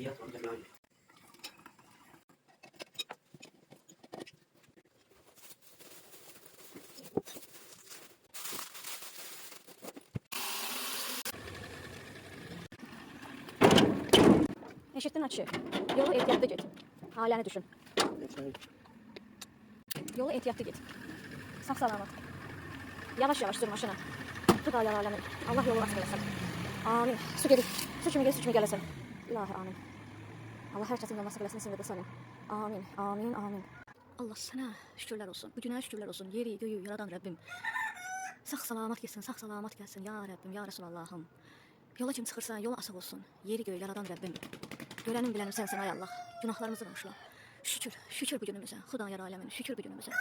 Yat orada böyle. Eşittin açı. Yolu ehtiyatlı git. Haləni düşün. Yolu ehtiyatlı git. Sağ salamat. Yavaş yavaş sür maşına. Xuda yararlanır. Allah yolu açıq eləsin. Amin. Su gelir. Su kimi gələsin. İlahi amin. Allah hər kəsin yoluna səbələsin, sinirdə salim. Amin, amin, amin. Allah sənə şükürlər olsun. Bu günə şükürlər olsun. Yeri, göyü yaradan Rəbbim. Sağ salamat gəlsin, sağ salamat gəlsin. Ya Rəbbim, ya Resulallahım. Yola kim çıxırsan, yolu açıq olsun. Yeri, göyü yaradan Rəbbim. Görənim bilənim sənsin ay Allah. Günahlarımızı bağışla. Şükür, şükür bu günümüzə. Xudayar aləmin, şükür bu günümüzə.